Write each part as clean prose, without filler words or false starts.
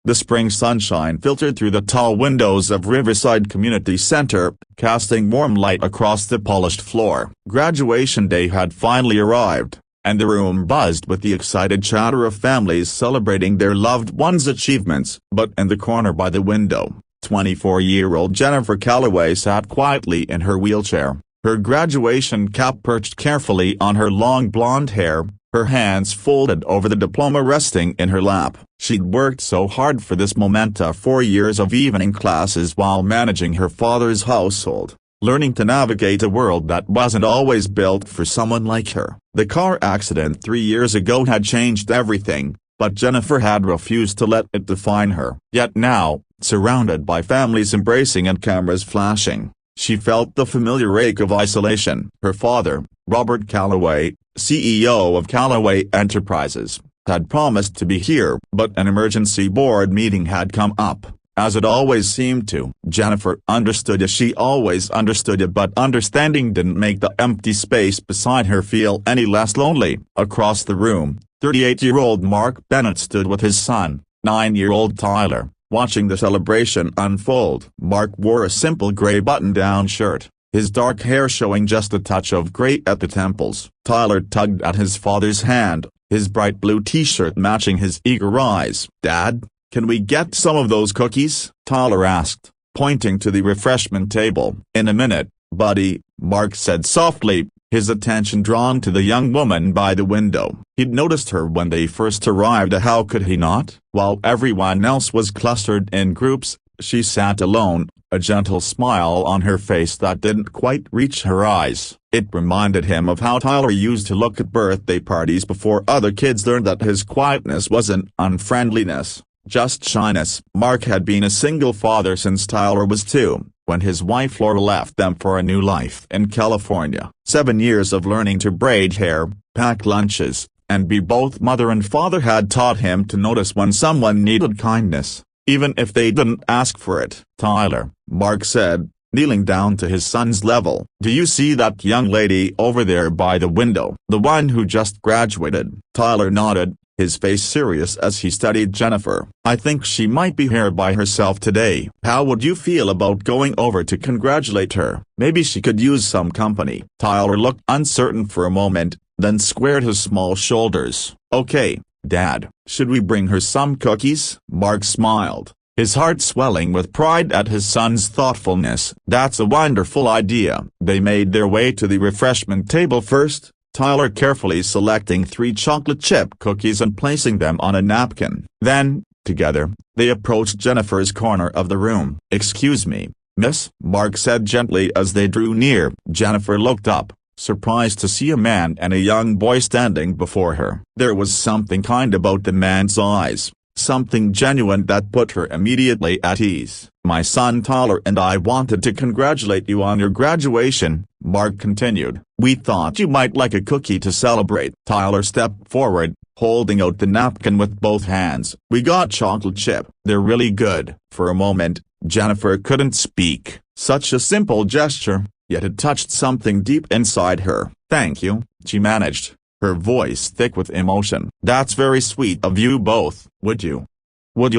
The spring sunshine filtered through the tall windows of Riverside Community Center, casting warm light across the polished floor. Graduation day had finally arrived, and the room buzzed with the excited chatter of families celebrating their loved ones' achievements. But in the corner by the window, 24-year-old Jennifer Calloway sat quietly in her wheelchair, her graduation cap perched carefully on her long blonde hair, her hands folded over the diploma resting in her lap. She'd worked so hard for this moment, 4 years of evening classes while managing her father's household, learning to navigate a world that wasn't always built for someone like her. The car accident 3 years ago had changed everything, but Jennifer had refused to let it define her. Yet now, surrounded by families embracing and cameras flashing, she felt the familiar ache of isolation. Her father, Robert Calloway, CEO of Calloway Enterprises, had promised to be here, but an emergency board meeting had come up, as it always seemed to. Jennifer understood as she always understood it, but understanding didn't make the empty space beside her feel any less lonely. Across the room, 38-year-old Mark Bennett stood with his son, 9-year-old Tyler, watching the celebration unfold. Mark wore a simple gray button-down shirt, his dark hair showing just a touch of gray at the temples. Tyler tugged at his father's hand, his bright blue t-shirt matching his eager eyes. "Dad, can we get some of those cookies?" Tyler asked, pointing to the refreshment table. "In a minute, buddy," Mark said softly, his attention drawn to the young woman by the window. He'd noticed her when they first arrived. How could he not? While everyone else was clustered in groups, she sat alone, a gentle smile on her face that didn't quite reach her eyes. It reminded him of how Tyler used to look at birthday parties before other kids learned that his quietness wasn't unfriendliness, just shyness. Mark had been a single father since Tyler was 2, when his wife Laura left them for a new life in California. 7 years of learning to braid hair, pack lunches, and be both mother and father had taught him to notice when someone needed kindness, even if they didn't ask for it. "Tyler," Mark said, kneeling down to his son's level. "Do you see that young lady over there by the window? The one who just graduated?" Tyler nodded, his face serious as he studied Jennifer. "I think she might be here by herself today. How would you feel about going over to congratulate her? Maybe she could use some company." Tyler looked uncertain for a moment, then squared his small shoulders. "Okay, Dad, should we bring her some cookies?" Mark smiled, his heart swelling with pride at his son's thoughtfulness. "That's a wonderful idea." They made their way to the refreshment table first, Tyler carefully selecting 3 chocolate chip cookies and placing them on a napkin. Then, together, they approached Jennifer's corner of the room. "Excuse me, miss," Mark said gently as they drew near. Jennifer looked up, surprised to see a man and a young boy standing before her. There was something kind about the man's eyes, something genuine that put her immediately at ease. "My son Tyler and I wanted to congratulate you on your graduation," Mark continued. "We thought you might like a cookie to celebrate." Tyler stepped forward, holding out the napkin with both hands. "We got chocolate chip. They're really good." For a moment, Jennifer couldn't speak. Such a simple gesture, yet it touched something deep inside her. "Thank you," she managed, her voice thick with emotion. "That's very sweet of you both. Would you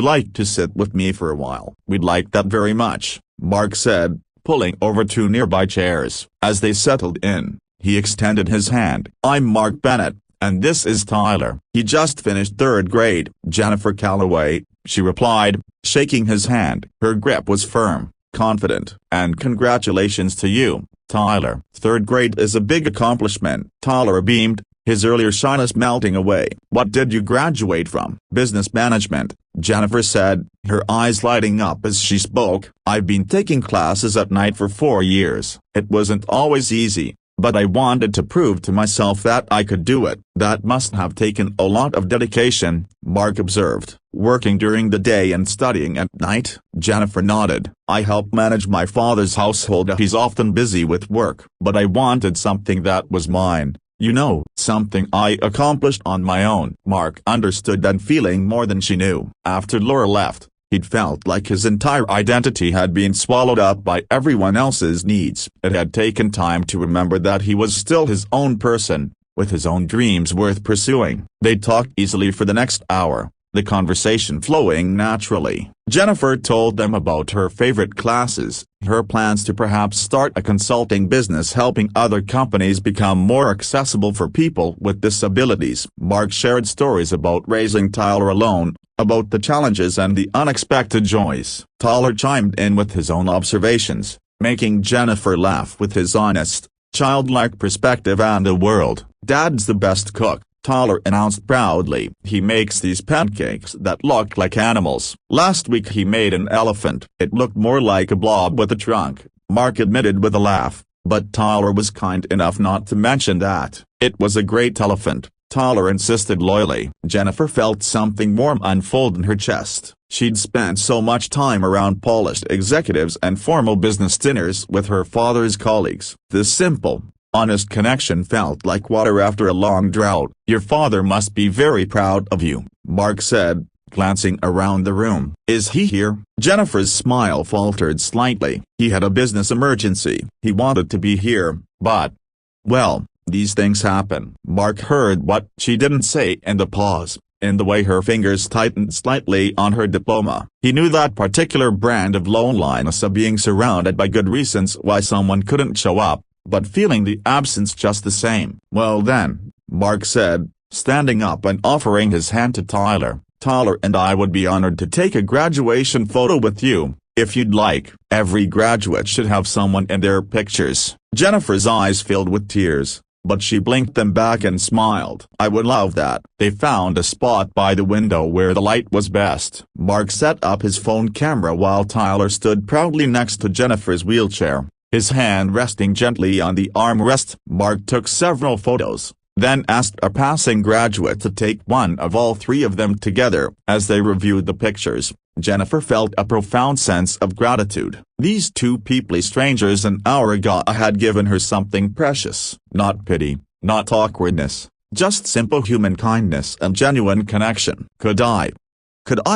like to sit with me for a while?" "We'd like that very much," Mark said, pulling over 2 nearby chairs. As they settled in, he extended his hand. "I'm Mark Bennett, and this is Tyler. He just finished 3rd grade." "Jennifer Calloway," she replied, shaking his hand. Her grip was firm, confident. "And congratulations to you, Tyler. 3rd grade is a big accomplishment." Tyler beamed, his earlier shyness melting away. "What did you graduate from?" "Business management," Jennifer said, her eyes lighting up as she spoke. "I've been taking classes at night for 4 years. It wasn't always easy, but I wanted to prove to myself that I could do it." "That must have taken a lot of dedication," Mark observed. "Working during the day and studying at night?" Jennifer nodded. "I help manage my father's household. He's often busy with work. But I wanted something that was mine. You know, something I accomplished on my own." Mark understood that feeling more than she knew. After Laura left, he'd felt like his entire identity had been swallowed up by everyone else's needs. It had taken time to remember that he was still his own person, with his own dreams worth pursuing. They talked easily for the next hour, the conversation flowing naturally. Jennifer told them about her favorite classes, her plans to perhaps start a consulting business helping other companies become more accessible for people with disabilities. Mark shared stories about raising Tyler alone, about the challenges and the unexpected joys. Tyler chimed in with his own observations, making Jennifer laugh with his honest, childlike perspective on the world. "Dad's the best cook," Tyler announced proudly. "He makes these pancakes that look like animals. Last week he made an elephant. It looked more like a blob with a trunk," Mark admitted with a laugh, but Tyler was kind enough not to mention that. "It was a great elephant," Tyler insisted loyally. Jennifer felt something warm unfold in her chest. She'd spent so much time around polished executives and formal business dinners with her father's colleagues. This simple, honest connection felt like water after a long drought. "Your father must be very proud of you," Mark said, glancing around the room. "Is he here?" Jennifer's smile faltered slightly. "He had a business emergency. He wanted to be here, but, well, these things happen." Mark heard what she didn't say in the pause, in the way her fingers tightened slightly on her diploma. He knew that particular brand of loneliness of being surrounded by good reasons why someone couldn't show up, but feeling the absence just the same. "Well then," Mark said, standing up and offering his hand to Tyler, "Tyler and I would be honored to take a graduation photo with you, if you'd like." Every graduate should have someone in their pictures. Jennifer's eyes filled with tears, but she blinked them back and smiled. "I would love that." They found a spot by the window where the light was best. Mark set up his phone camera while Tyler stood proudly next to Jennifer's wheelchair, his hand resting gently on the armrest. Mark took several photos, then asked a passing graduate to take one of all three of them together. As they reviewed the pictures, Jennifer felt a profound sense of gratitude. These two people, strangers an hour ago, had given her something precious. Not pity, not awkwardness, just simple human kindness and genuine connection. Could I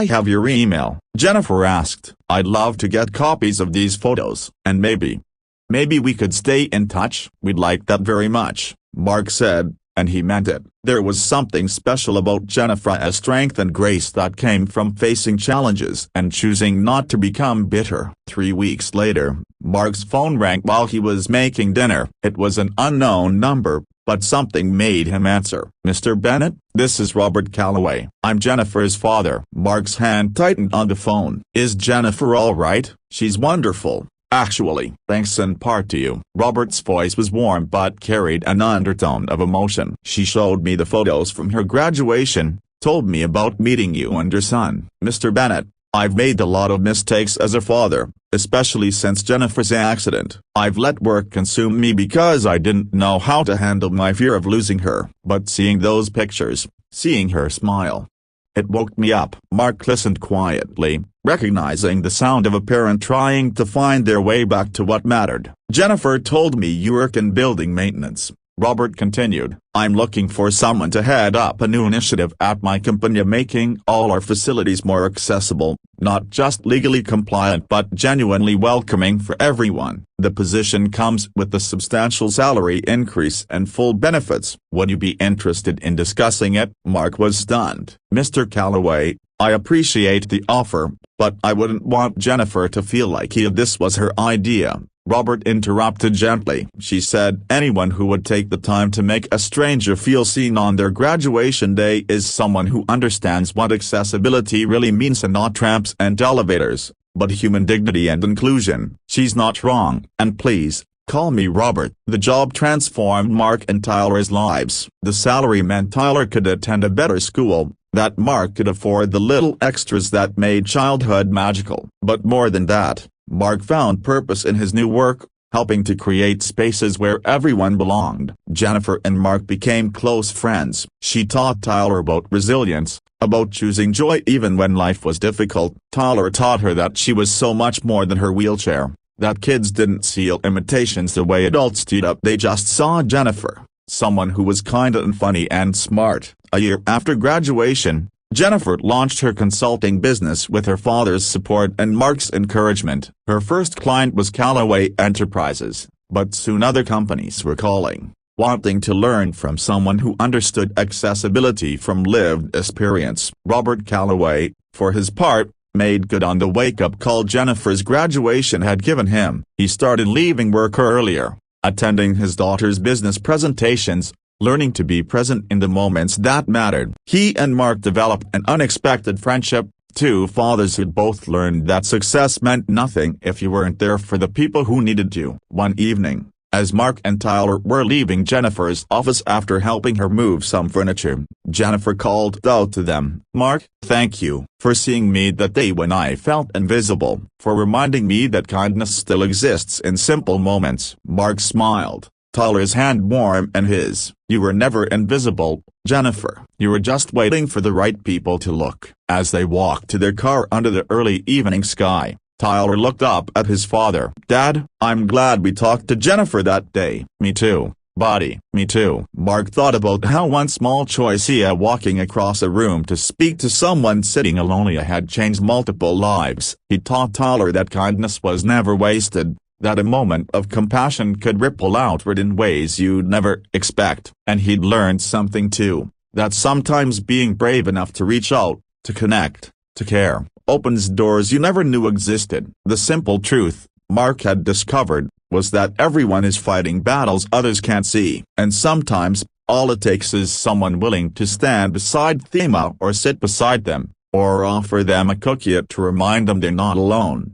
have your email?" Jennifer asked. "I'd love to get copies of these photos, and maybe we could stay in touch." "We'd like that very much," Mark said, and he meant it. There was something special about Jennifer's strength and grace that came from facing challenges and choosing not to become bitter. 3 weeks later, Mark's phone rang while he was making dinner. It was an unknown number, but something made him answer. "Mr. Bennett, this is Robert Calloway. I'm Jennifer's father." Mark's hand tightened on the phone. "Is Jennifer all right?" "She's wonderful, actually. Thanks in part to you." Robert's voice was warm but carried an undertone of emotion. "She showed me the photos from her graduation, told me about meeting you and your son." "Mr. Bennett, I've made a lot of mistakes as a father, especially since Jennifer's accident. I've let work consume me because I didn't know how to handle my fear of losing her. But seeing those pictures, seeing her smile, it woke me up." Mark listened quietly, recognizing the sound of a parent trying to find their way back to what mattered. "Jennifer told me you work in building maintenance," Robert continued. "I'm looking for someone to head up a new initiative at my company making all our facilities more accessible, not just legally compliant but genuinely welcoming for everyone. The position comes with a substantial salary increase and full benefits. Would you be interested in discussing it?" Mark was stunned. "Mr. Calloway, I appreciate the offer, but I wouldn't want Jennifer to feel like this was her idea." Robert interrupted gently. "She said anyone who would take the time to make a stranger feel seen on their graduation day is someone who understands what accessibility really means, and not tramps and elevators, but human dignity and inclusion." "She's not wrong, and please, call me Robert." The job transformed Mark and Tyler's lives. The salary meant Tyler could attend a better school, that Mark could afford the little extras that made childhood magical. But more than that, Mark found purpose in his new work, helping to create spaces where everyone belonged. Jennifer and Mark became close friends. She taught Tyler about resilience, about choosing joy even when life was difficult. Tyler taught her that she was so much more than her wheelchair, that kids didn't see limitations the way adults did. They just saw Jennifer, someone who was kind and funny and smart. A year after graduation, Jennifer launched her consulting business with her father's support and Mark's encouragement. Her first client was Calloway Enterprises, but soon other companies were calling. wanting to learn from someone who understood accessibility from lived experience. Robert Calloway, for his part, made good on the wake-up call Jennifer's graduation had given him. He started leaving work earlier, attending his daughter's business presentations, learning to be present in the moments that mattered. He and Mark developed an unexpected friendship, two fathers who'd both learned that success meant nothing if you weren't there for the people who needed you. One evening, as Mark and Tyler were leaving Jennifer's office after helping her move some furniture, Jennifer called out to them, "Mark, thank you for seeing me that day when I felt invisible, for reminding me that kindness still exists in simple moments." Mark smiled, Tyler's hand warm in his. "You were never invisible, Jennifer. You were just waiting for the right people to look." As they walked to their car under the early evening sky, Tyler looked up at his father. "Dad, I'm glad we talked to Jennifer that day." "Me too, buddy, me too." Mark thought about how one small choice he had walking across a room to speak to someone sitting alone had changed multiple lives. He taught Tyler that kindness was never wasted, that a moment of compassion could ripple outward in ways you'd never expect. And he'd learned something too, that sometimes being brave enough to reach out, to connect, to care, opens doors you never knew existed. The simple truth, Mark had discovered, was that everyone is fighting battles others can't see. And sometimes, all it takes is someone willing to stand beside them or sit beside them, or offer them a cookie to remind them they're not alone.